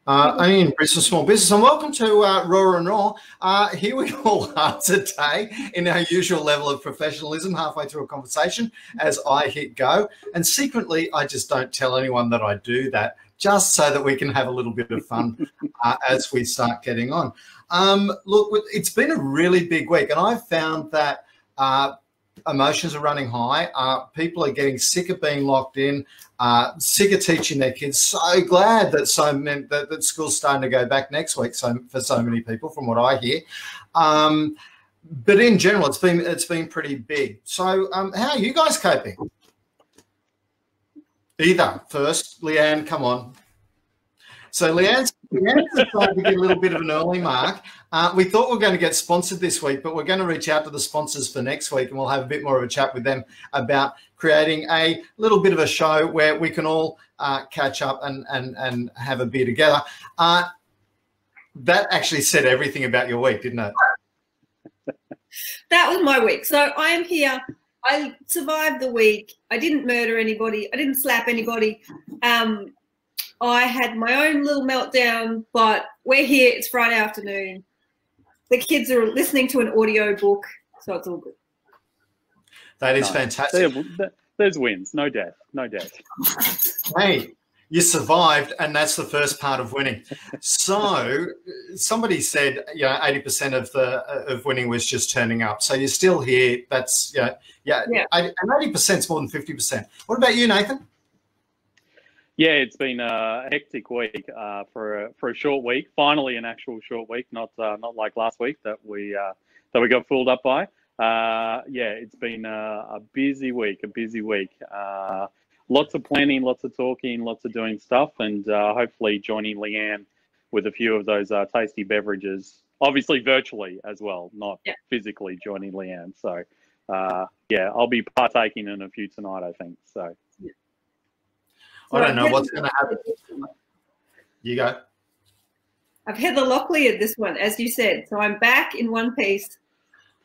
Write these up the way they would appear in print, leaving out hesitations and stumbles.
Only in Brisbane Small Business. And welcome to Raw and Raw. Here we all are today in our usual level of professionalism, halfway through a conversation as I hit go. And secretly, I just don't tell anyone that I do that, just so that we can have a little bit of fun as we start getting on. Look, it's been a really big week, and I've found that emotions are running high. People are getting sick of being locked in, sick of teaching their kids. So glad that that school's starting to go back next week. For so many people, from what I hear. But in general, it's been pretty big. So how are you guys coping? Either first, Leanne, come on. So Leanne's decided to get a little bit of an early mark. We thought we were going to get sponsored this week, but we're going to reach out to the sponsors for next week, and we'll have a bit more of a chat with them about creating a little bit of a show where we can all catch up and have a beer together. That actually said everything about your week, didn't it? That was my week. So I am here. I survived the week. I didn't murder anybody. I didn't slap anybody. I had my own little meltdown, but we're here. It's Friday afternoon. The kids are listening to an audio book, so it's all good. That is fantastic. There's wins. No death. No death. Hey, you survived, and that's the first part of winning. So somebody said, 80% of winning was just turning up. So you're still here. That's and 80% is more than 50%. What about you, Nathan? Yeah, it's been a hectic week for a short week. Finally, an actual short week, not like last week that we got fooled up by. It's been a busy week. Lots of planning, lots of talking, lots of doing stuff, and hopefully joining Leanne with a few of those tasty beverages. Obviously, virtually as well, not physically joining Leanne. So, I'll be partaking in a few tonight, I think. So. I don't know what's going to happen. You go. I've Heather Locklear this one, as you said. So I'm back in one piece.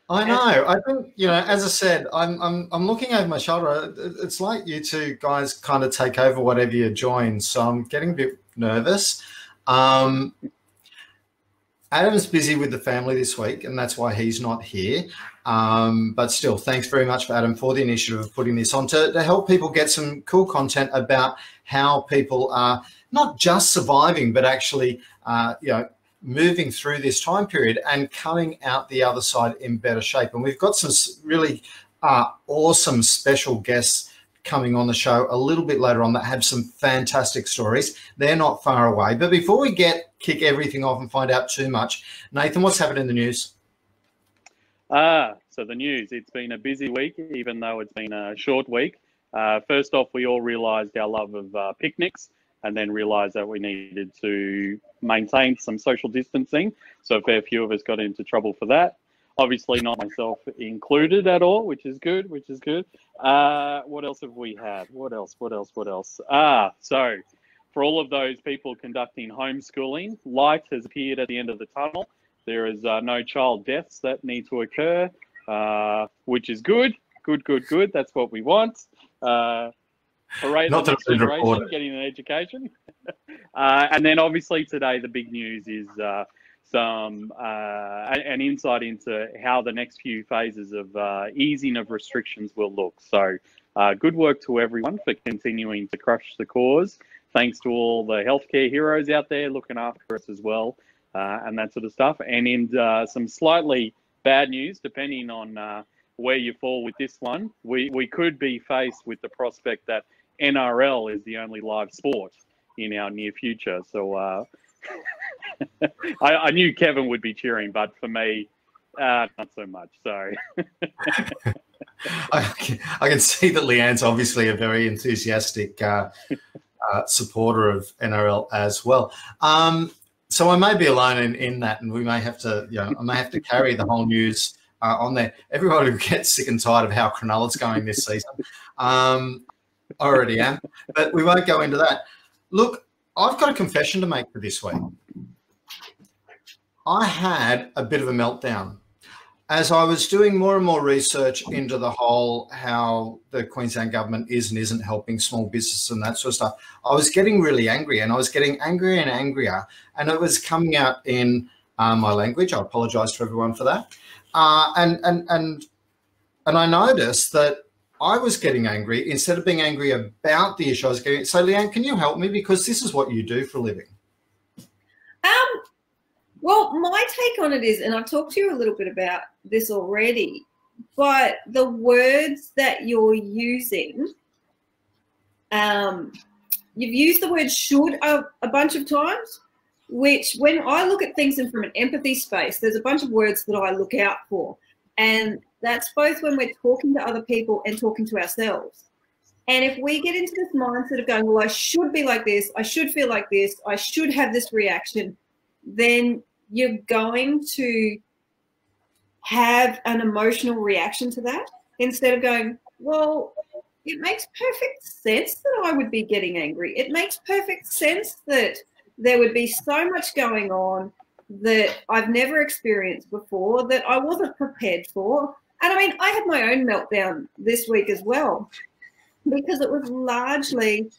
I know. I think, as I said, I'm looking over my shoulder. It's like you two guys kind of take over whatever you join. So I'm getting a bit nervous. Adam's busy with the family this week, and that's why he's not here. But still, thanks very much for Adam for the initiative of putting this on to help people get some cool content about how people are not just surviving, but actually, moving through this time period and coming out the other side in better shape. And we've got some really awesome special guests coming on the show a little bit later on that have some fantastic stories. They're not far away. But before we kick everything off and find out too much, Nathan, what's happened in the news? So the news, it's been a busy week, even though it's been a short week. First off, we all realised our love of picnics, and then realised that we needed to maintain some social distancing. So a fair few of us got into trouble for that. Obviously not myself included at all, which is good. What else have we had? What else? So for all of those people conducting homeschooling, light has appeared at the end of the tunnel. There is no child deaths that need to occur, which is good. Good. That's what we want. Hooray, the next generation getting an education. And then obviously today the big news is an insight into how the next few phases of easing of restrictions will look. So good work to everyone for continuing to crush the cause. Thanks to all the healthcare heroes out there looking after us as well, and that sort of stuff. And in some slightly bad news, depending on where you fall with this one, we could be faced with the prospect that NRL is the only live sport in our near future. So I knew Kevin would be cheering, but for me, not so much. So I can see that Leanne's obviously a very enthusiastic supporter of NRL as well. So I may be alone in that, and we may have to, I may have to carry the whole news on there. Everybody gets sick and tired of how Cronulla's going this season. I already am, but we won't go into that. Look, I've got a confession to make for this week. I had a bit of a meltdown. as I was doing more and more research into the whole how the Queensland government is and isn't helping small business and that sort of stuff, I was getting really angry, and I was getting angrier and angrier, and it was coming out in my language. I apologise to everyone for that. And I noticed that I was getting angry instead of being angry about the issue. I was getting, so Leanne, can you help me, because this is what you do for a living? Well, my take on it is, and I've talked to you a little bit about this already, but the words that you're using, you've used the word should a bunch of times, which when I look at things from an empathy space, there's a bunch of words that I look out for. And that's both when we're talking to other people and talking to ourselves. And if we get into this mindset of going, well, I should be like this, I should feel like this, I should have this reaction, then you're going to have an emotional reaction to that instead of going, well, it makes perfect sense that I would be getting angry. It makes perfect sense that there would be so much going on that I've never experienced before, that I wasn't prepared for. And I mean, I had my own meltdown this week as well, because it was largely,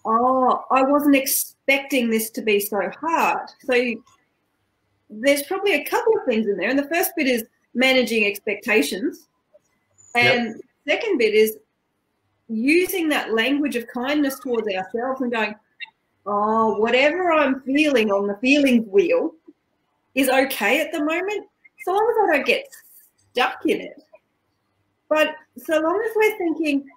I wasn't expecting this to be so hard. So there's probably a couple of things in there. And the first bit is managing expectations. And the second bit is using that language of kindness towards ourselves and going, oh, whatever I'm feeling on the feelings wheel is okay at the moment, so long as I don't get stuck in it. But so long as we're thinking,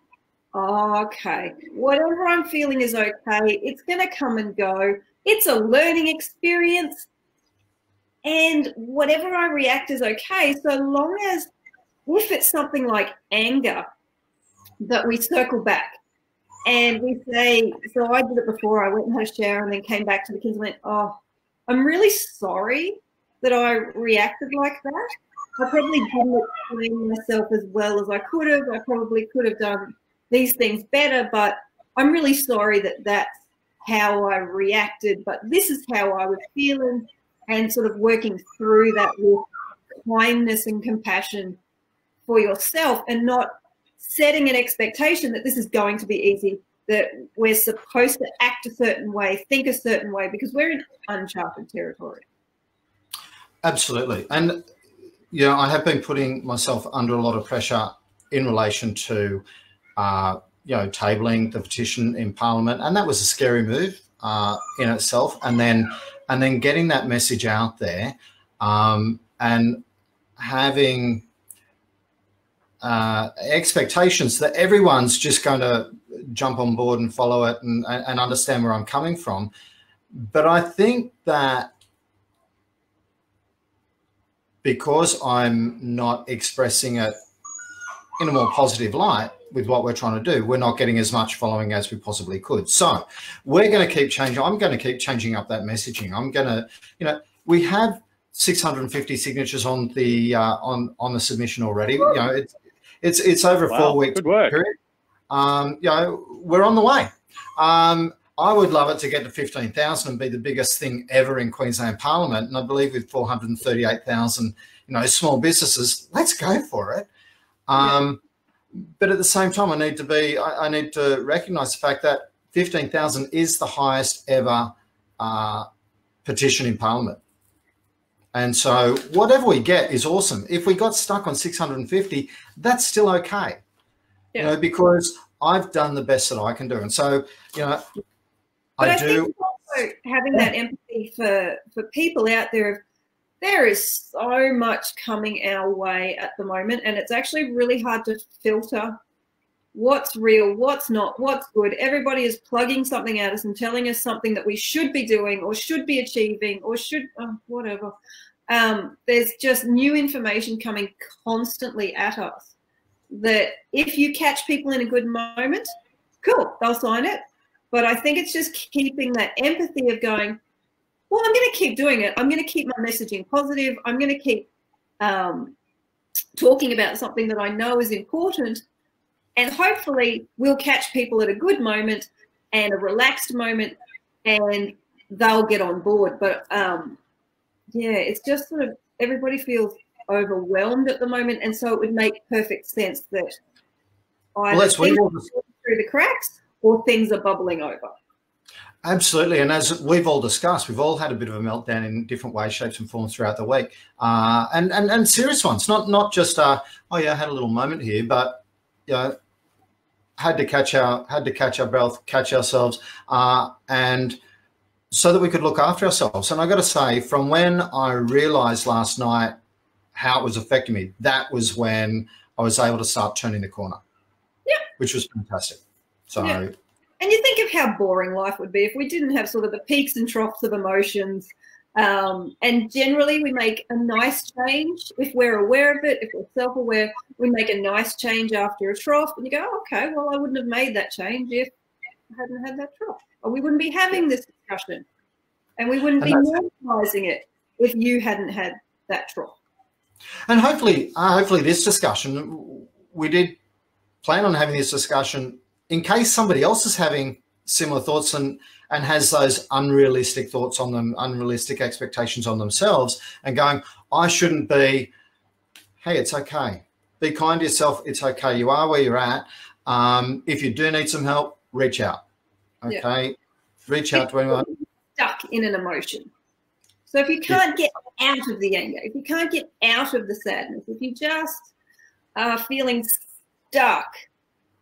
oh, okay, whatever I'm feeling is okay, it's going to come and go, it's a learning experience, and whatever I react is okay, so long as, if it's something like anger, that we circle back. And we say, so I did it before, I went and had a shower and then came back to the kids and went, oh, I'm really sorry that I reacted like that. I probably didn't explain myself as well as I could have. I probably could have done these things better, but I'm really sorry that that's how I reacted, but this is how I was feeling, and sort of working through that with kindness and compassion for yourself, and not setting an expectation that this is going to be easy, that we're supposed to act a certain way, think a certain way, because we're in uncharted territory. Absolutely. And, you know, I have been putting myself under a lot of pressure in relation to, you know, tabling the petition in Parliament. And that was a scary move in itself. And then getting that message out there and having expectations that everyone's just going to jump on board and follow it and understand where I'm coming from. But I think that because I'm not expressing it in a more positive light with what we're trying to do, we're not getting as much following as we possibly could. So we're going to keep changing. I'm going to keep changing up that messaging. I'm going to, you know, we have 650 signatures on the submission already. You know, it's over a 4 week period. You know, we're on the way. I would love it to get to 15,000 and be the biggest thing ever in Queensland Parliament. And I believe with 438,000, you know, small businesses, let's go for it. But at the same time, I need to recognise the fact that 15,000 is the highest ever petition in Parliament. And so whatever we get is awesome. If we got stuck on 650, that's still okay. You know, because I've done the best that I can do. And so, you know, but I think also having that empathy for people out there. There is so much coming our way at the moment, and it's actually really hard to filter what's real, what's not, what's good. Everybody is plugging something at us and telling us something that we should be doing or should be achieving or should, whatever. There's just new information coming constantly at us that if you catch people in a good moment, cool, they'll sign it. But I think it's just keeping that empathy of going, well, I'm going to keep doing it. I'm going to keep my messaging positive. I'm going to keep talking about something that I know is important. And hopefully we'll catch people at a good moment and a relaxed moment and they'll get on board. But, yeah, it's just sort of everybody feels overwhelmed at the moment, and so it would make perfect sense that either that's things are through the cracks or things are bubbling over. Absolutely. And as we've all discussed, we've all had a bit of a meltdown in different ways, shapes and forms throughout the week. And serious ones, not just, oh yeah, I had a little moment here, but, you know, had to catch our breath, catch ourselves, and so that we could look after ourselves. And I got to say, from when I realized last night how it was affecting me, that was when I was able to start turning the corner. Yeah. Which was fantastic. So. Yeah. And you think of how boring life would be if we didn't have sort of the peaks and troughs of emotions. And generally we make a nice change. If we're aware of it, if we're self-aware, we make a nice change after a trough. And you go, oh, okay, well, I wouldn't have made that change if I hadn't had that trough. Or we wouldn't be having this discussion. And we wouldn't be normalizing it if you hadn't had that trough. And hopefully this discussion, we did plan on having this discussion in case somebody else is having similar thoughts and has those unrealistic thoughts on them, unrealistic expectations on themselves, and going, I shouldn't be, hey, it's okay. Be kind to yourself. It's okay. You are where you're at. If you do need some help, reach out. Okay? Yeah. Reach out to anyone. Stuck in an emotion. So if you can't get out of the anger, if you can't get out of the sadness, if you just are feeling stuck,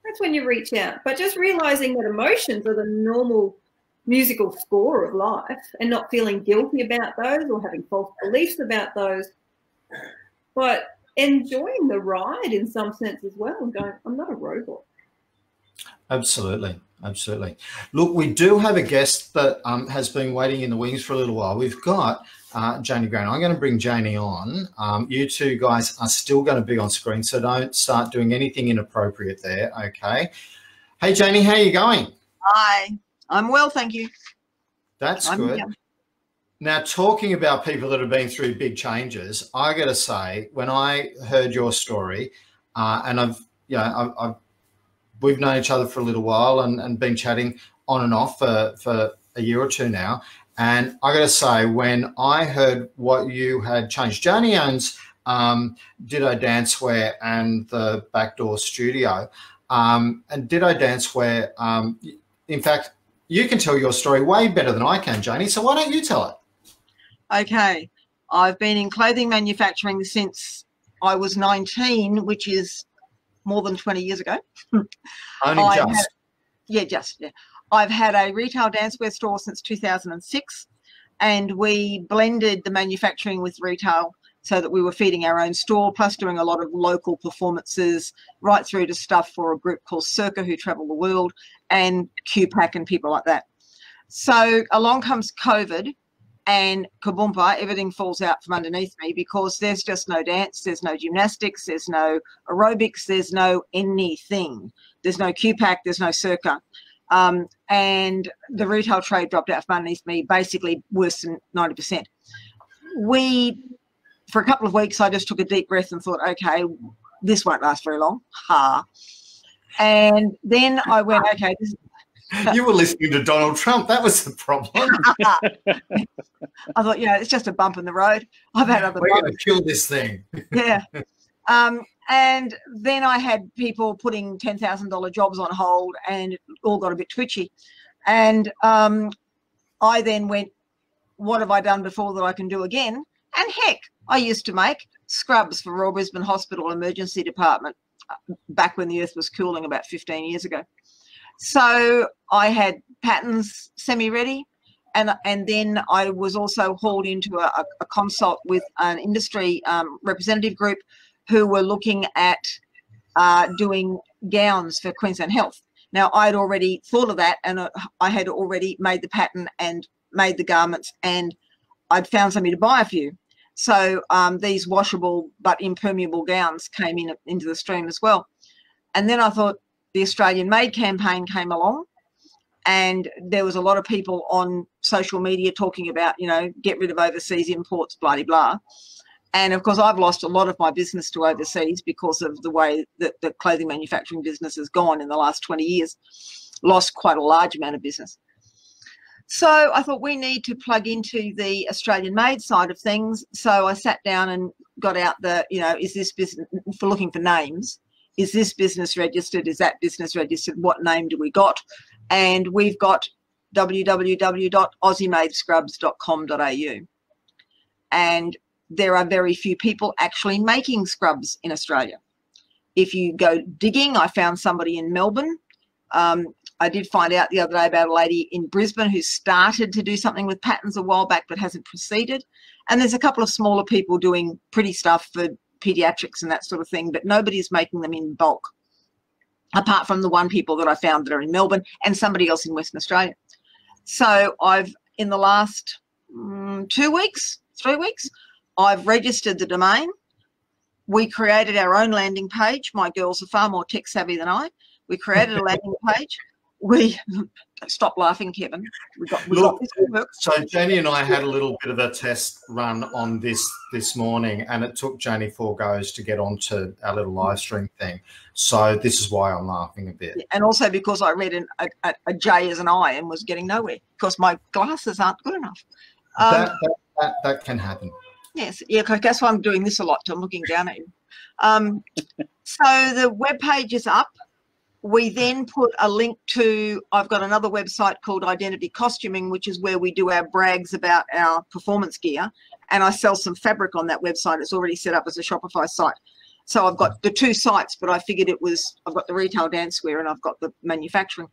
that's when you reach out. But just realizing that emotions are the normal musical score of life and not feeling guilty about those or having false beliefs about those, but enjoying the ride in some sense as well and going, I'm not a robot. Absolutely. Absolutely. Look, we do have a guest that has been waiting in the wings for a little while. We've got Janie Grant. I'm going to bring Janie on. You two guys are still going to be on screen, so don't start doing anything inappropriate there, okay? Hey, Janie, how are you going? Hi. I'm well, thank you. That's good. Here. Now, talking about people that have been through big changes, I got to say, when I heard your story, and we've known each other for a little while and been chatting on and off for a year or two now. And I got to say, when I heard what you had changed, Janie owns Ditto Dancewear and the Backdoor Studio. And Ditto Dancewear, in fact, you can tell your story way better than I can, Janie. So why don't you tell it? Okay. I've been in clothing manufacturing since I was 19, which is more than 20 years ago. Only just. Yeah. I've had a retail dancewear store since 2006, and we blended the manufacturing with retail so that we were feeding our own store, plus doing a lot of local performances, right through to stuff for a group called Circa, who travel the world, and QPAC and people like that. So along comes COVID, and kaboompa, everything falls out from underneath me because there's just no dance, there's no gymnastics, there's no aerobics, there's no anything. There's no QPAC, there's no Circa. And the retail trade dropped out from underneath me, basically worse than 90%. For a couple of weeks, I just took a deep breath and thought, okay, this won't last very long. And then I went, okay, this You were listening to Donald Trump. That was the problem. I thought, it's just a bump in the road. I've had other bumps. We're going to kill this thing. Yeah. And then I had people putting $10,000 jobs on hold, and it all got a bit twitchy. And I then went, what have I done before that I can do again? And heck, I used to make scrubs for Royal Brisbane Hospital Emergency Department back when the earth was cooling about 15 years ago. So I had patterns semi-ready, and then I was also hauled into a consult with an industry representative group who were looking at doing gowns for Queensland Health. Now, I'd already thought of that, and I had already made the pattern and made the garments, and I'd found somebody to buy a few. So these washable but impermeable gowns came into the stream as well. And then I thought the Australian Made campaign came along, and there was a lot of people on social media talking about, get rid of overseas imports, blah, blah, blah. And of course, I've lost a lot of my business to overseas because of the way that the clothing manufacturing business has gone in the last 20 years. Lost quite a large amount of business. So I thought we need to plug into the Australian made side of things. So I sat down and got out the, is this business, for looking for names, is this business registered? Is that business registered? What name do we got? And we've got www.aussiemadescrubs.com.au. And there are very few people actually making scrubs in Australia. If you go digging, I found somebody in Melbourne. I did find out the other day about a lady in Brisbane who started to do something with patterns a while back but hasn't proceeded. And there's a couple of smaller people doing pretty stuff for pediatrics and that sort of thing, but nobody's making them in bulk, apart from the one people that I found that are in Melbourne and somebody else in Western Australia. So I've, in the last 3 weeks, I've registered the domain. We created our own landing page. My girls are far more tech savvy than I. We created a landing page. Stop laughing, Kevin. We got this work. So Janie and I had a little bit of a test run on this morning, and it took Janie 4 goes to get onto our little live stream thing. So this is why I'm laughing a bit. And also because I read a J as an I and was getting nowhere because my glasses aren't good enough. That can happen. Yes, yeah, that's why I'm doing this a lot. I'm looking down at you. So the web page is up. We then put a link to, I've got another website called Identity Costuming, which is where we do our brags about our performance gear. And I sell some fabric on that website. It's already set up as a Shopify site. So I've got the 2 sites, but I figured I've got the retail dancewear and I've got the manufacturing.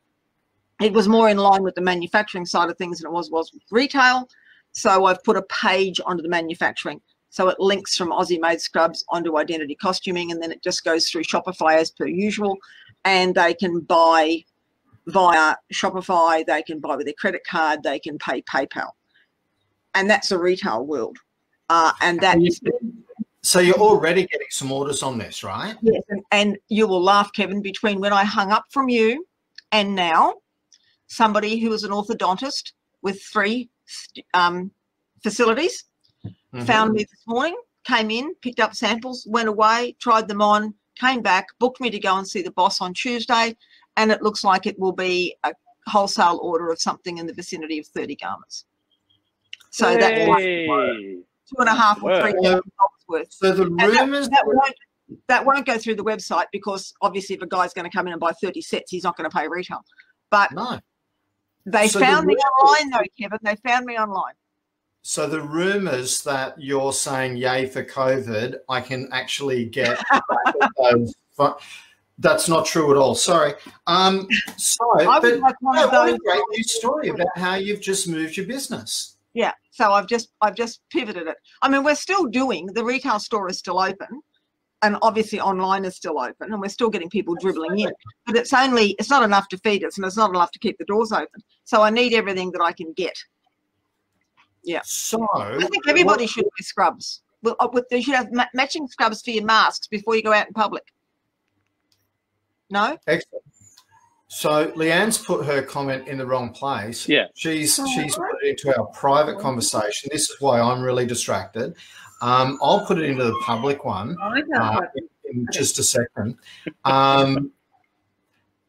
It was more in line with the manufacturing side of things than it was with retail. So I've put a page onto the manufacturing. So it links from Aussie Made Scrubs onto Identity Costuming, and then it just goes through Shopify as per usual. And they can buy via Shopify, they can buy with their credit card, they can pay PayPal. And that's the retail world. So you're already getting some orders on this, right? Yes, and you will laugh, Kevin, between when I hung up from you and now, somebody who was an orthodontist with 3 facilities found me this morning, came in, picked up samples, went away, tried them on, came back, booked me to go and see the boss on Tuesday, and it looks like it will be a wholesale order of something in the vicinity of 30 garments. So that's $2.5 or $3 worth. So the rumours that won't go through the website because obviously if a guy's going to come in and buy 30 sets, he's not going to pay retail. But no. They found me online though, Kevin. They found me online. So the rumours that you're saying yay for COVID, I can actually get those. That's not true at all. Sorry. What a great news story about how you've just moved your business. Yeah. So I've just pivoted it. I mean, we're still doing, the retail store is still open, and obviously online is still open, and we're still getting people dribbling in. But it's not enough to feed us, and it's not enough to keep the doors open. So I need everything that I can get. Yeah. So I think everybody should wear scrubs. Well, they should have matching scrubs for your masks before you go out in public. No? Excellent. So Leanne's put her comment in the wrong place. Yeah. She's put it into our private conversation. This is why I'm really distracted. I'll put it into the public one in just a second.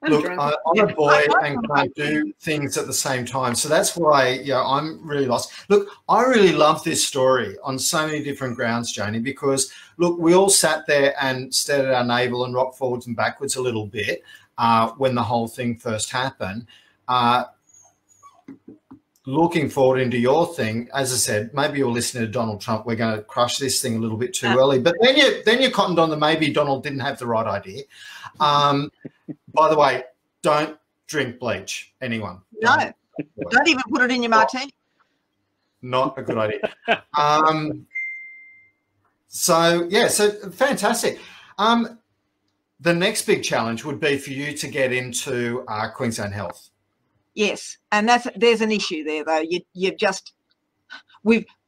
Look, I'm a boy and can't do things at the same time. So that's why I'm really lost. Look, I really love this story on so many different grounds, Janie, because, look, we all sat there and stared at our navel and rocked forwards and backwards a little bit when the whole thing first happened. Looking forward into your thing, as I said, maybe you're listening to Donald Trump. We're going to crush this thing a little bit too early. But then you cottoned on that maybe Donald didn't have the right idea. By the way, don't drink bleach, anyone. No, don't even put it in your martini. Not a good idea. So fantastic. The next big challenge would be for you to get into Queensland Health. Yes, and there's an issue there though.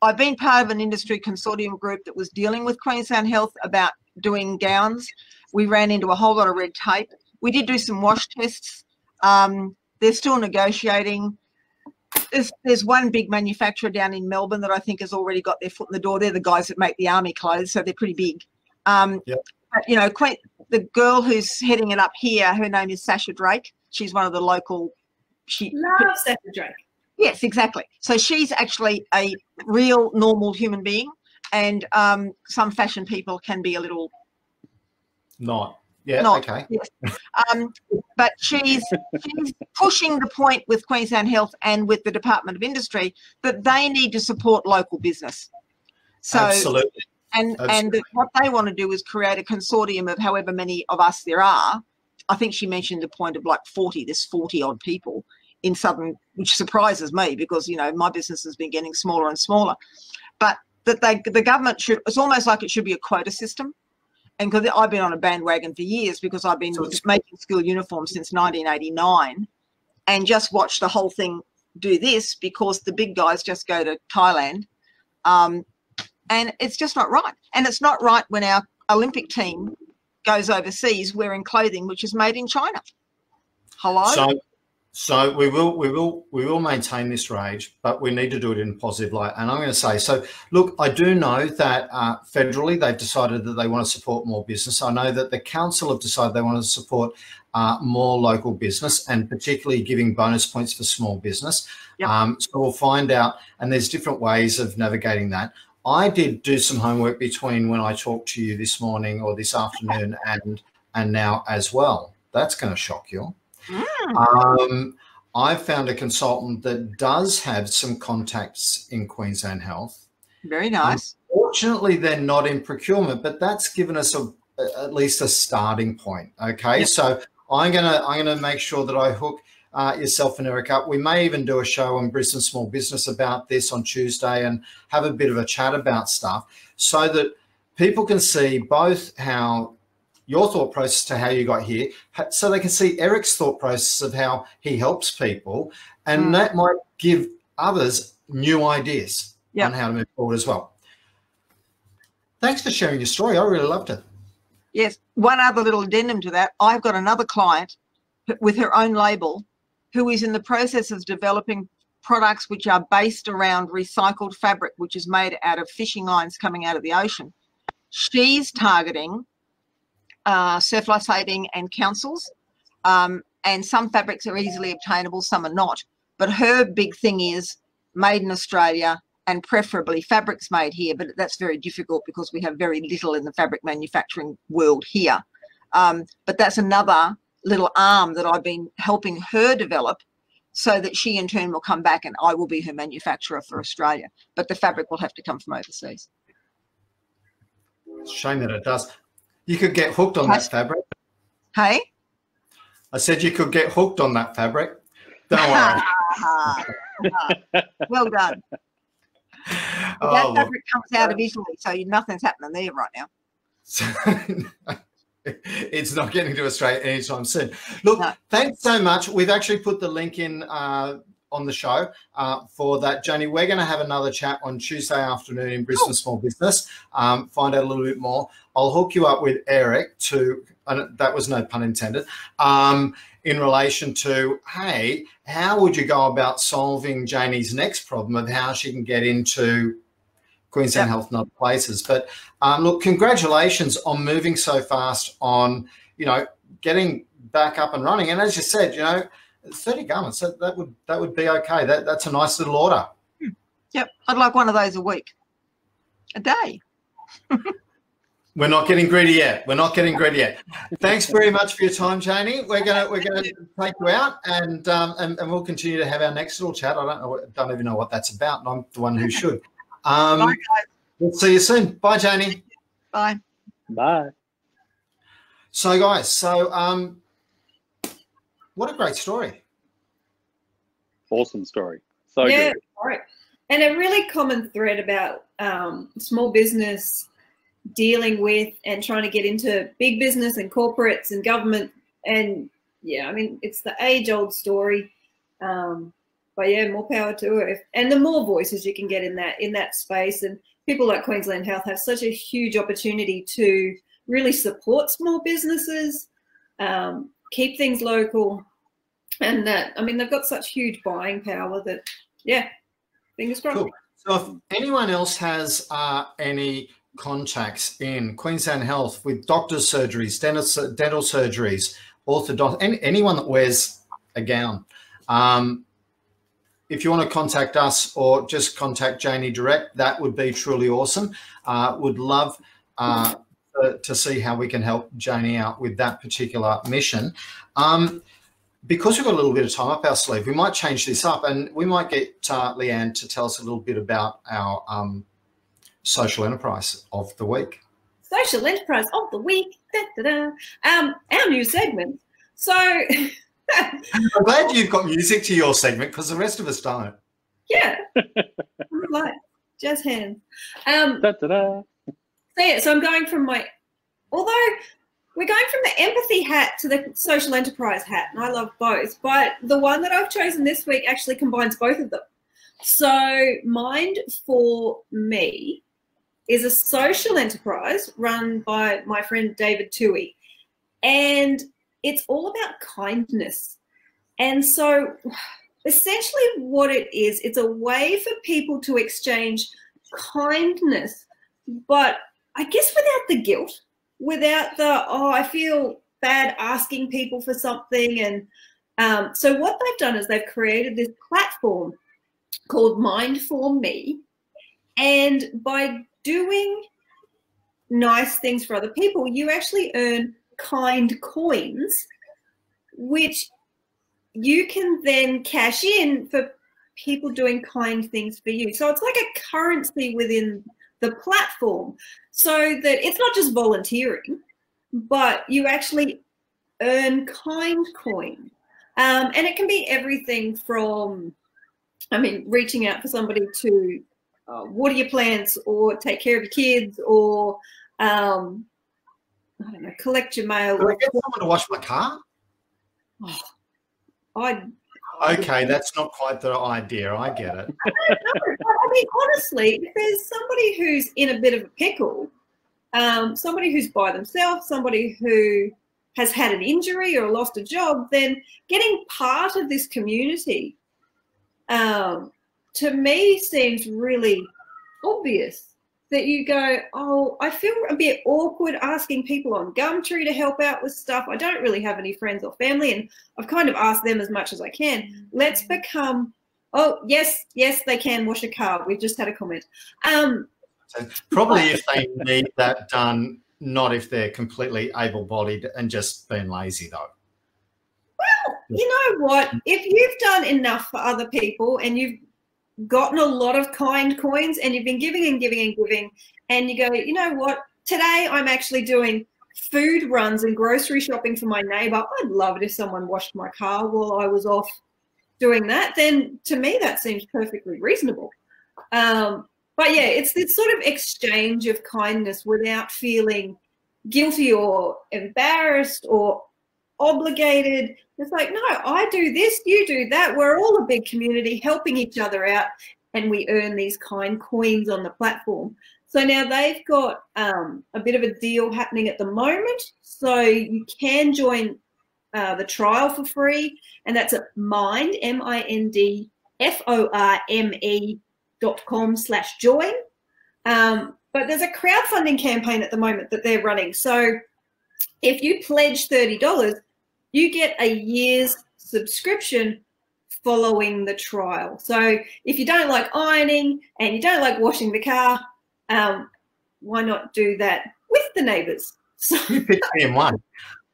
I've been part of an industry consortium group that was dealing with Queensland Health about doing gowns. We ran into a whole lot of red tape. We did do some wash tests. They're still negotiating. There's one big manufacturer down in Melbourne that I think has already got their foot in the door. They're the guys that make the army clothes, so they're pretty big. Yep. But, the girl who's heading it up here, her name is Sasha Drake. She's one of the local. Love Sasha Drake. Yes, exactly. So she's actually a real normal human being, and some fashion people can be a little Not. Yeah, not. okay. Yes. But she's pushing the point with Queensland Health and with the Department of Industry that they need to support local business. So Absolutely. and what they want to do is create a consortium of however many of us there are. I think she mentioned the point of like 40. There's 40 odd people in Southern, which surprises me because, you know, my business has been getting smaller and smaller. But that the government should, it's almost like it should be a quota system. And because I've been on a bandwagon for years because I've been making school uniforms since 1989 and just watched the whole thing do this because the big guys just go to Thailand. And it's just not right. And it's not right when our Olympic team goes overseas wearing clothing which is made in China. Hello? So we will maintain this, Rage, but we need to do it in a positive light. And I'm going to say, so look, I do know that federally they've decided that they want to support more business. I know that the council have decided they want to support more local business and particularly giving bonus points for small business. Yep. So we'll find out, and there's different ways of navigating that. I did do some homework between when I talked to you this morning or this afternoon and now as well. That's going to shock you. I've found a consultant that does have some contacts in Queensland Health. Very nice. Fortunately, they're not in procurement, but that's given us at least a starting point. Okay, yep. So I'm gonna make sure that I hook yourself and Eric up. We may even do a show on Brisbane Small Business about this on Tuesday and have a bit of a chat about stuff so that people can see both how your thought process to how you got here, so they can see Eric's thought process of how he helps people, and that might give others new ideas on how to move forward as well. Thanks for sharing your story. I really loved it. Yes. One other little addendum to that. I've got another client with her own label who is in the process of developing products which are based around recycled fabric, which is made out of fishing lines coming out of the ocean. She's targeting surf life saving and councils, and some fabrics are easily obtainable, some are not, but her big thing is made in Australia and preferably fabrics made here, but that's very difficult because we have very little in the fabric manufacturing world here. But that's another little arm that I've been helping her develop so that she in turn will come back and I will be her manufacturer for Australia, but the fabric will have to come from overseas. It's a shame that it does. You could get hooked on that fabric. Hey? I said you could get hooked on that fabric. Don't worry. Well done. That fabric comes out of Italy, so nothing's happening there right now. It's not getting to Australia anytime soon. Look, thanks so much. We've actually put the link in on the show for that, Janie. We're going to have another chat on Tuesday afternoon in Brisbane Small Business, find out a little bit more. I'll hook you up with Eric to, and that was no pun intended, in relation to, hey, how would you go about solving Janie's next problem of how she can get into Queensland Health and other places. But look, congratulations on moving so fast on, you know, getting back up and running. And as you said, you know, 30 garments, that would be okay. That's a nice little order. Yep, I'd like one of those a week, a day. We're not getting greedy yet. We're not getting greedy yet. Thanks very much for your time, Janie. We're gonna take you out, and we'll continue to have our next little chat. I don't even know what that's about, and I'm the one who should. Bye, guys. We'll see you soon. Bye, Janie. Bye. Bye. So, guys, what a great story. Awesome story. So yeah, good. Right. And a really common thread about small business dealing with and trying to get into big business and corporates and government. And yeah, I mean, it's the age-old story. But yeah, more power to it. And the more voices you can get in that space, and people like Queensland Health have such a huge opportunity to really support small businesses, keep things local, and that, I mean, they've got such huge buying power that, yeah, fingers crossed. Cool. So if anyone else has any contacts in Queensland Health with doctors' surgeries, dental surgeries, orthodontics, anyone that wears a gown, if you want to contact us or just contact Janie direct, that would be truly awesome. Would love to see how we can help Janie out with that particular mission. Because we've got a little bit of time up our sleeve, we might change this up, and we might get Leanne to tell us a little bit about our social enterprise of the week. Social enterprise of the week. Da, da, da. Our new segment. So I'm glad you've got music to your segment because the rest of us don't. Yeah. Like jazz hands. Da, da, da. So yeah, so I'm going from although we're going from the empathy hat to the social enterprise hat, and I love both, but the one that I've chosen this week actually combines both of them. So Mind for Me is a social enterprise run by my friend David Toohey, and it's all about kindness. And so essentially what it is, it's a way for people to exchange kindness, but I guess without the guilt, without the, oh, I feel bad asking people for something. And so what they've done is they've created this platform called Mind for Me. And by doing nice things for other people, you actually earn kind coins, which you can then cash in for people doing kind things for you. So it's like a currency within the platform, so that it's not just volunteering, but you actually earn kind coin. And it can be everything from, reaching out for somebody to water your plants or take care of your kids, or I don't know, collect your mail. Can I get someone to wash my car? Okay, that's not quite the idea. I get it. Honestly, if there's somebody who's in a bit of a pickle, somebody who's by themselves, somebody who has had an injury or lost a job, then getting part of this community, to me, seems really obvious. That you go, oh, I feel a bit awkward asking people on Gumtree to help out with stuff. I don't really have any friends or family, and I've kind of asked them as much as I can. Let's become, oh, yes, they can wash a car. We've just had a comment. So probably if they need that done, not if they're completely able-bodied and just being lazy, though. Well, you know what? If you've done enough for other people and you've gotten a lot of kind coins and you've been giving and giving and giving, and you go, you know what, today I'm actually doing food runs and grocery shopping for my neighbor. I'd love it if someone washed my car while I was off doing that. Then to me that seems perfectly reasonable. But yeah, it's this sort of exchange of kindness without feeling guilty or embarrassed or obligated. It's like, no, I do this, you do that. We're all a big community helping each other out, and we earn these kind coins on the platform. So now they've got a bit of a deal happening at the moment. So you can join the trial for free, and that's at Mind, mindforme.com/join. But there's a crowdfunding campaign at the moment that they're running. So if you pledge $30, you get a year's subscription following the trial. So if you don't like ironing and you don't like washing the car, why not do that with the neighbours? So you picked me in one.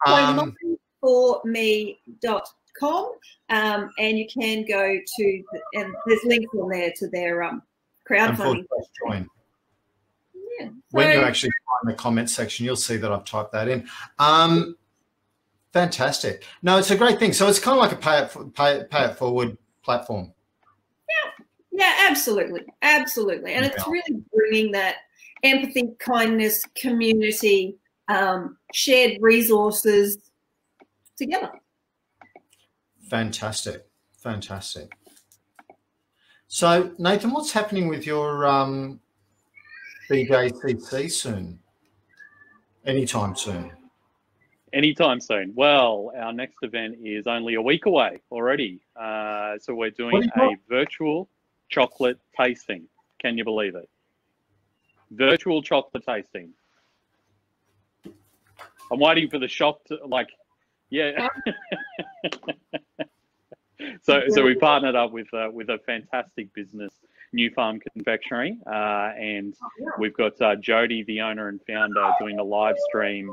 mindforme.com, and you can go to, and there's links on there to their crowdfunding. Join. Yeah. So, when you actually find the comment section, you'll see that I've typed that in. Fantastic. No, it's a great thing. So it's kind of like a pay it forward platform. Yeah, absolutely. Absolutely. And it's really bringing that empathy, kindness, community, shared resources together. Fantastic. So, Nathan, what's happening with your BJCC soon? Anytime soon? Anytime soon. Well, our next event is only a week away already. So we're doing a virtual chocolate tasting. Can you believe it? Virtual chocolate tasting. I'm waiting for the shock to, like, yeah. So we partnered up with a fantastic business, New Farm Confectionery, and we've got Jody, the owner and founder, doing a live stream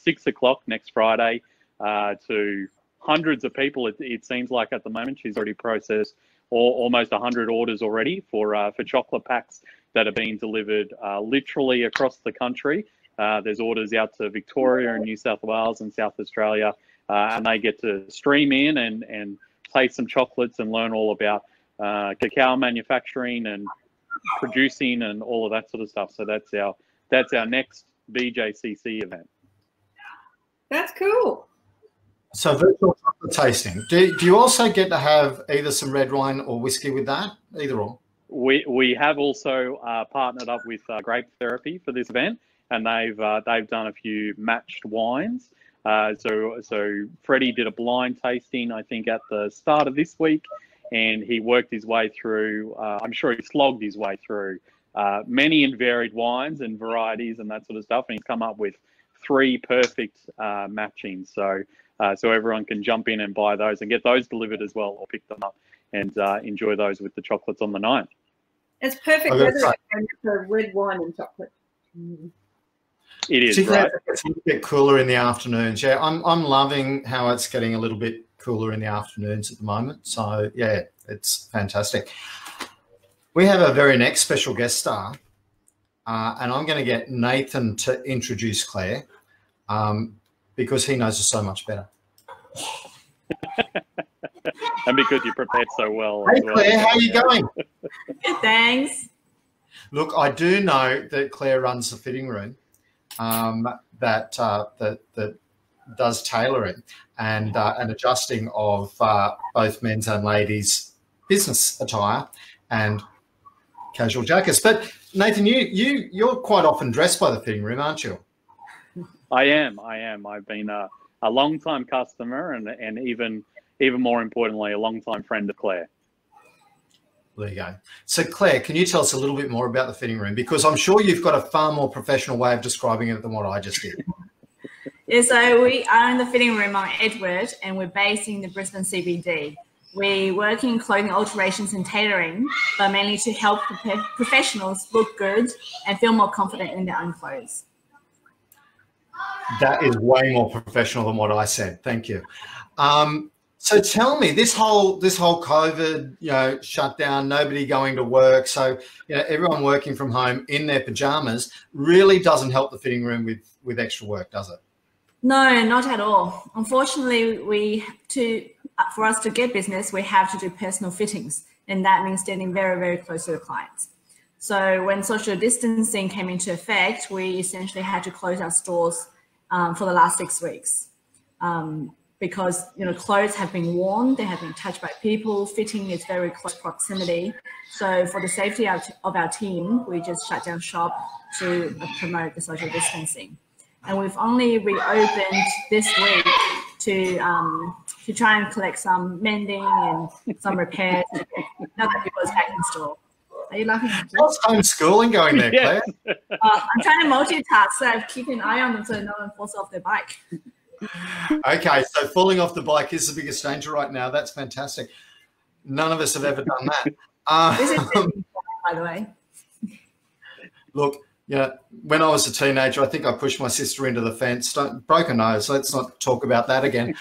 6 o'clock next Friday to hundreds of people. It seems like at the moment she's already processed almost 100 orders already for chocolate packs that are being delivered literally across the country. There's orders out to Victoria and New South Wales and South Australia, and they get to stream in and taste some chocolates and learn all about cacao manufacturing and producing and all of that sort of stuff. So that's our next BJCC event. That's cool. So virtual chocolate tasting. Do you also get to have either some red wine or whiskey with that? Either or? We have also partnered up with Grape Therapy for this event, and they've done a few matched wines. So Freddie did a blind tasting, I think, at the start of this week, and he worked his way through. I'm sure he slogged his way through many and varied wines and varieties and that sort of stuff, and he's come up with 3 perfect matchings. So everyone can jump in and buy those and get those delivered as well, or pick them up and enjoy those with the chocolates on the night. It's perfect weather for red wine and chocolate. It is, right? It's a little bit cooler in the afternoons. Yeah, I'm loving how it's getting a little bit cooler in the afternoons at the moment. So yeah, it's fantastic. We have a very next special guest star, and I'm going to get Nathan to introduce Claire, because he knows her so much better. And because you prepared so well. Hey Claire, how are you going? Good, thanks. Look, I do know that Claire runs the fitting room that does tailoring and adjusting of both men's and ladies' business attire and casual jackets. But Nathan, you're quite often dressed by the fitting room, aren't you? I am. I've been a long-time customer and even more importantly, a long-time friend of Claire. There you go. So Claire, can you tell us a little bit more about the fitting room? Because I'm sure you've got a far more professional way of describing it than what I just did. Yeah, so we are in the fitting room on Edward, and we're based in the Brisbane CBD. We work in clothing alterations and tailoring, but mainly to help professionals look good and feel more confident in their own clothes. That is way more professional than what I said. Thank you. So tell me, this whole COVID, shutdown, nobody going to work, so everyone working from home in their pajamas really doesn't help the fitting room with extra work, does it? No, not at all. Unfortunately, for us to get business, we have to do personal fittings, and that means standing very, very close to the clients. So when social distancing came into effect, we essentially had to close our stores for the last 6 weeks. Because clothes have been worn, they have been touched by people, fitting is very close proximity. So for the safety of our team, we just shut down shop to promote the social distancing. And we've only reopened this week to try and collect some mending and some repairs. Now that people are back in store. Are you laughing at me? How's homeschooling going there, Claire? I'm trying to multitask, so I keep an eye on them so no one falls off their bike. Okay, so falling off the bike is the biggest danger right now. That's fantastic. None of us have ever done that. This is by the way. Look, when I was a teenager, I think I pushed my sister into the fence. Broke a nose. Let's not talk about that again.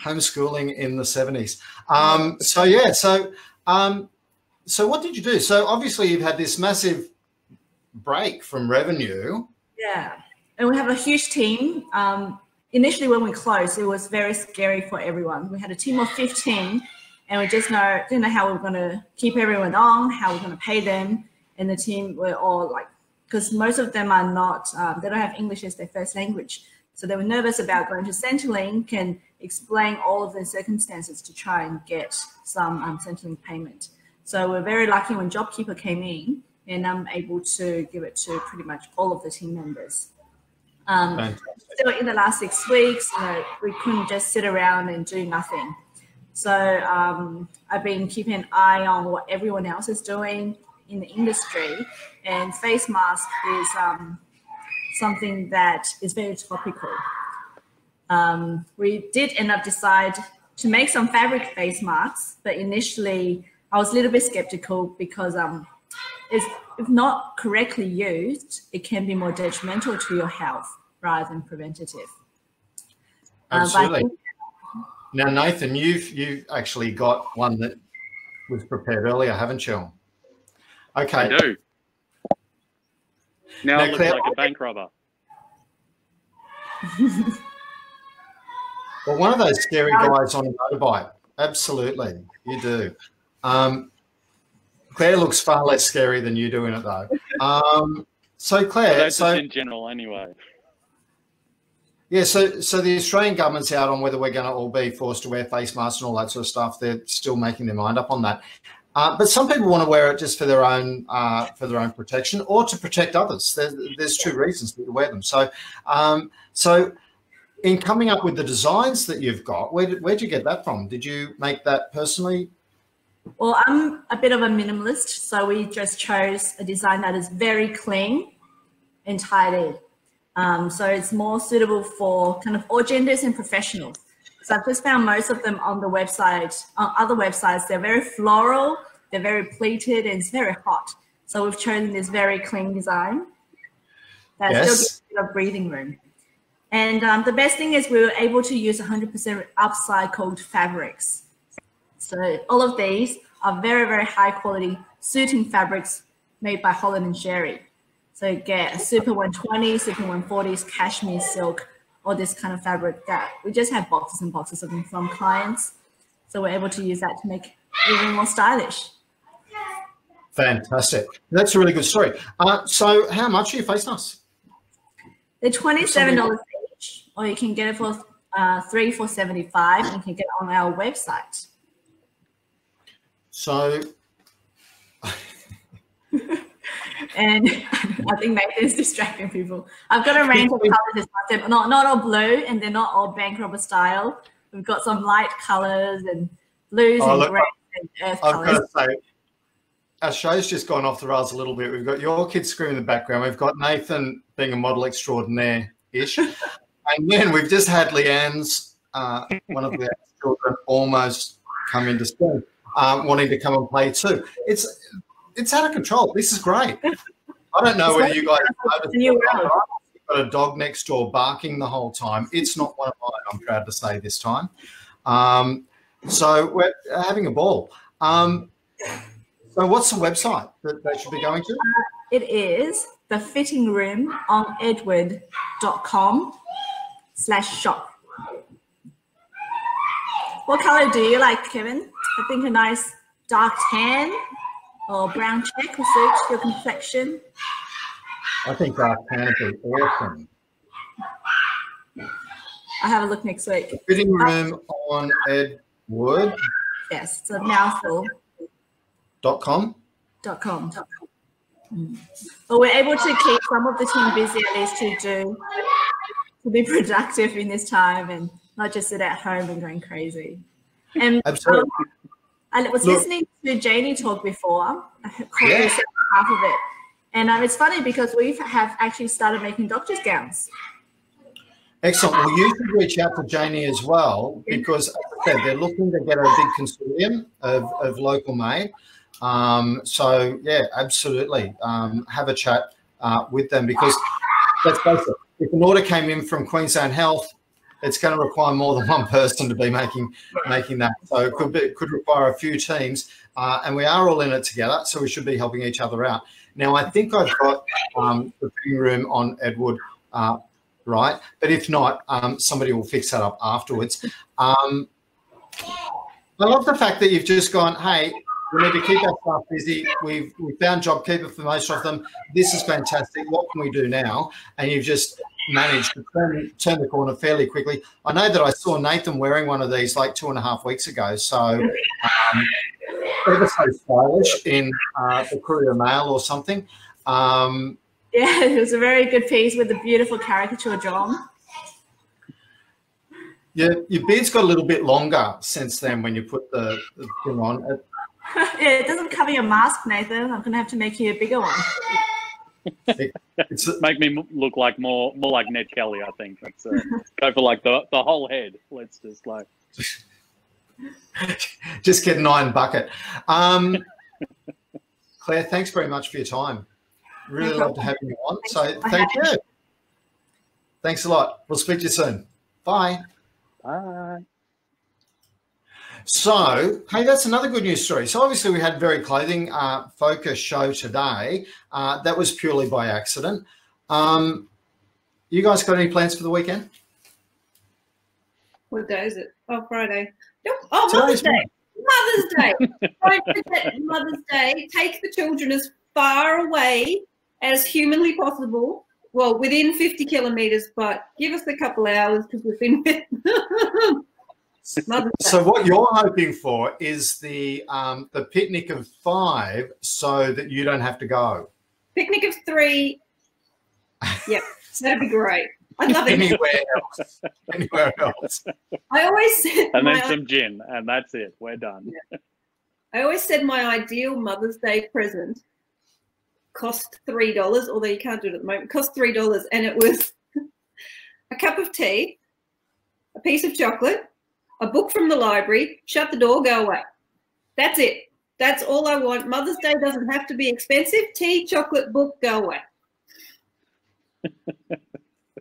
Homeschooling in the 70s. So what did you do? So obviously you've had this massive break from revenue. Yeah. And we have a huge team. Initially, when we closed, it was very scary for everyone. We had a team of 15, and we just didn't know how we were going to keep everyone on, how we're going to pay them. And the team were all because most of them are not, they don't have English as their first language. So they were nervous about going to Centrelink and explain all of the circumstances to try and get some Centrelink payment. So we're very lucky when JobKeeper came in, and I'm able to give it to pretty much all of the team members. So in the last 6 weeks, we couldn't just sit around and do nothing. So I've been keeping an eye on what everyone else is doing in the industry, and face mask is something that is very topical. We did end up decide to make some fabric face masks, but initially I was a little bit skeptical because if not correctly used, it can be more detrimental to your health rather than preventative. Absolutely. Now, Nathan, you've actually got one that was prepared earlier, haven't you? Okay. I do. Now it looks Claire, like a bank robber. Well, one of those scary guys on a motorbike. Absolutely, you do. Claire looks far less scary than you do in it, though. So, Claire, Well, that's just in general anyway. Yeah, so the Australian government's out on whether we're going to all be forced to wear face masks and all that sort of stuff. They're still making their mind up on that. But some people want to wear it just for their own protection or to protect others. There's two reasons that you wear them. So, in coming up with the designs that you've got, where'd you get that from? Did you make that personally? Well, I'm a bit of a minimalist, so we just chose a design that is very clean and tidy. So it's more suitable for kind of all genders and professionals. So I've just found most of them on the website, on other websites, they're very floral, they're very pleated, and it's very hot. So we've chosen this very clean design that still gives a bit of breathing room. And the best thing is we were able to use 100% upcycled fabrics. So all of these are very, very high quality suiting fabrics made by Holland & Sherry. So you get a Super 120, Super 140s, cashmere silk, all this kind of fabric that we just have boxes and boxes of them from clients. So we're able to use that to make it even more stylish. Fantastic. That's a really good story. So how much are your face masks? They're $27 each, or you can get it for $3 for $75, and you can get it on our website. So, and I think Nathan's distracting people. I've got a range of colors this month. Not all blue, and they're not all bank robber style. We've got some light colors and blues and greys and earth colors. I've got to say, our show's just gone off the rails a little bit. We've got your kids screaming in the background. We've got Nathan being a model extraordinaire-ish. And then we've just had Leanne's, one of the children, almost come into school, wanting to come and play too. It's out of control. This is great. I don't know whether you guys noticed. You've got a dog next door barking the whole time. It's not one of mine, I'm proud to say this time. So we're having a ball. So what's the website that they should be going to? It is The Fitting Room on edward.com/shop. What color do you like, Kevin? I think a nice dark tan or brown check will suit your complexion. I think dark tan would be awesome. I'll have a look next week. The Fitting Room on Edward. Yes, it's a mouthful. .com. But we're able to keep some of the team busy at least to be productive in this time and not just sit at home and going crazy. And absolutely. I was listening to Janie talk before. I heard half of it, and it's funny because we have actually started making doctors' gowns. Excellent. Well, you should reach out to Janie as well because, as I said, they're looking to get a big consortium of local made. So yeah, absolutely. Have a chat with them because let's face it, if an order came in from Queensland Health, it's going to require more than one person to be making that. So it could require a few teams, and we are all in it together. So we should be helping each other out. Now I think I've got the Fitting Room on Edward right, but if not, somebody will fix that up afterwards. I love the fact that you've just gone, hey, we need to keep our staff busy. We've found JobKeeper for most of them. This is fantastic. What can we do now? And you've just managed to turn the corner fairly quickly. I know that I saw Nathan wearing one of these like 2.5 weeks ago. So ever so stylish in the Courier Mail or something. Yeah, it was a very good piece with a beautiful caricature drawn. Yeah, your beard's got a little bit longer since then when you put the thing on. Yeah, it doesn't cover your mask, Nathan. I'm going to have to make you a bigger one. Make me look like more like Ned Kelly, I think. Let's go for like the whole head. Let's just like. Just get an iron bucket. Claire, thanks very much for your time. Really love to have you on. So thank you. Thanks a lot. We'll speak to you soon. Bye. Bye. So, hey, that's another good news story. So obviously we had very clothing focus show today. That was purely by accident. You guys got any plans for the weekend? What day is it? Oh, Friday. Nope. Oh, Mother's Day. Mother's Day. Don't forget Mother's Day. Take the children as far away as humanly possible. Well, within 50 kilometres, but give us a couple hours because we've been Mother's Day. So what you're hoping for is the picnic of 5 so that you don't have to go. Picnic of 3. Yep, that'd be great. I'd love it. Anywhere else. I always said, and then some gin, and that's it. We're done. Yeah. I always said my ideal Mother's Day present cost $3, although you can't do it at the moment. It cost $3, and it was a cup of tea, a piece of chocolate, a book from the library, shut the door, go away. That's it. That's all I want. Mother's Day doesn't have to be expensive. Tea, chocolate, book, go away.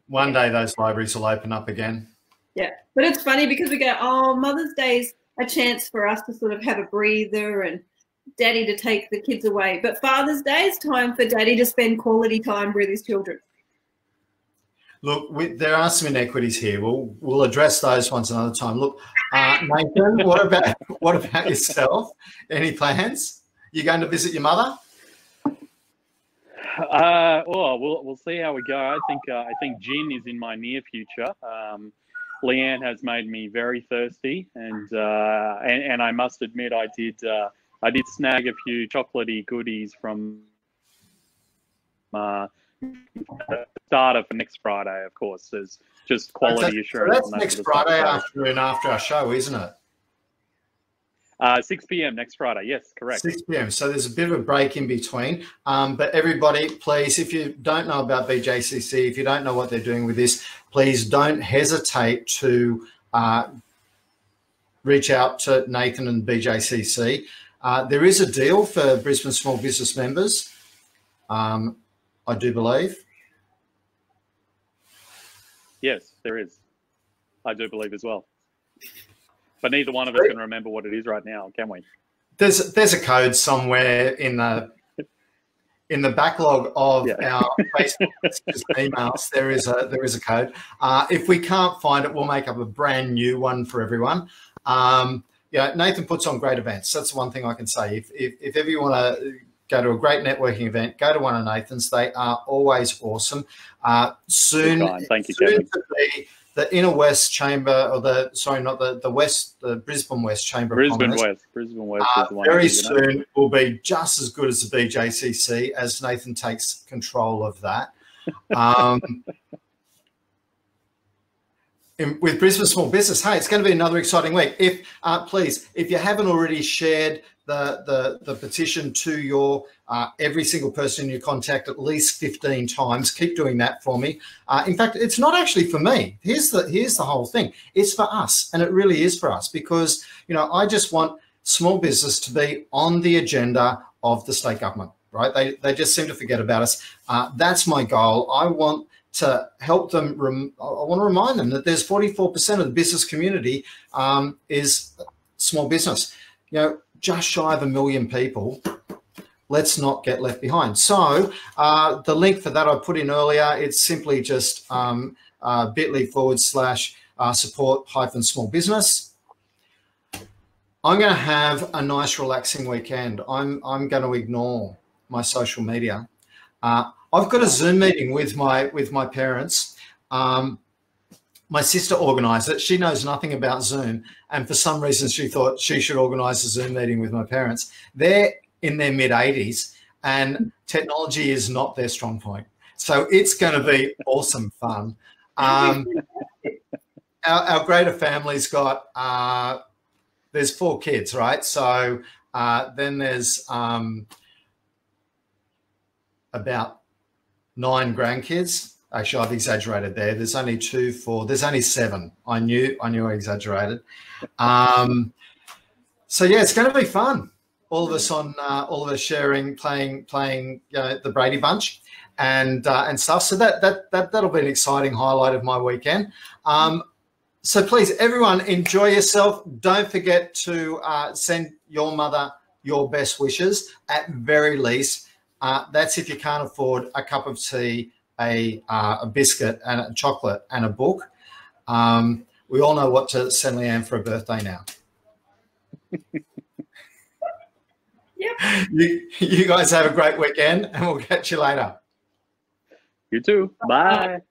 One day those libraries will open up again. Yeah, but it's funny because we go, oh, Mother's Day's a chance for us to sort of have a breather and Daddy to take the kids away. But Father's Day is time for Daddy to spend quality time with his children. Look, there are some inequities here. We'll address those ones another time. Look, Nathan, what about yourself? Any plans? You going to visit your mother? We'll see how we go. I think gin is in my near future. Leanne has made me very thirsty, and I must admit I did snag a few chocolatey goodies from starter for next Friday. Of course, there's just quality assurance. So that's next Friday afternoon after our show, isn't it? 6 p.m. next Friday. Yes, correct. 6 p.m. So there's a bit of a break in between. But everybody, please, if you don't know about BJCC, if you don't know what they're doing with this, please don't hesitate to reach out to Nathan and BJCC. There is a deal for Brisbane small business members, I do believe. Yes, there is. I do believe as well. But neither one of us can remember what it is right now, can we? There's a code somewhere in the backlog of our Facebook emails. There is a code. If we can't find it, we'll make up a brand new one for everyone. Nathan puts on great events. That's the one thing I can say. If ever you want to go to a great networking event, go to one of Nathan's. They are always awesome. Soon, thank you, Kevin. To be the Inner West Chamber, or the Brisbane West Chamber of Commerce. Brisbane West is the one. Very soon will be just as good as the BJCC as Nathan takes control of that. With Brisbane Small Business, hey, it's going to be another exciting week. Please, if you haven't already shared the petition to your every single person you contact at least 15 times, keep doing that for me. In fact, it's not actually for me. Here's the whole thing. It's for us, and it really is for us, because I just want small business to be on the agenda of the state government, right? They just seem to forget about us. That's my goal. I want to help them. I want to remind them that there's 44% of the business community is small business. Just shy of 1 million people. Let's not get left behind. So the link for that I put in earlier, it's simply just bit.ly/support-small business. I'm going to have a nice relaxing weekend. I'm going to ignore my social media. I've got a Zoom meeting with my parents. My sister organised it. She knows nothing about Zoom, and for some reason she thought she should organise a Zoom meeting with my parents. They're in their mid-80s, and technology is not their strong point. So it's going to be awesome fun. Our greater family's got there's 4 kids, right? So then there's about 9 grandkids. Actually, I've exaggerated there. There's only 2, 4. There's only 7. I knew I exaggerated. So yeah, it's going to be fun. All of us sharing, playing the Brady Bunch and stuff. So that'll be an exciting highlight of my weekend. So please, everyone, enjoy yourself. Don't forget to send your mother your best wishes. At very least, that's if you can't afford a cup of tea, a biscuit, and a chocolate, and a book. We all know what to send Leanne for a birthday now. Yep. You guys have a great weekend, and we'll catch you later. You too. Bye.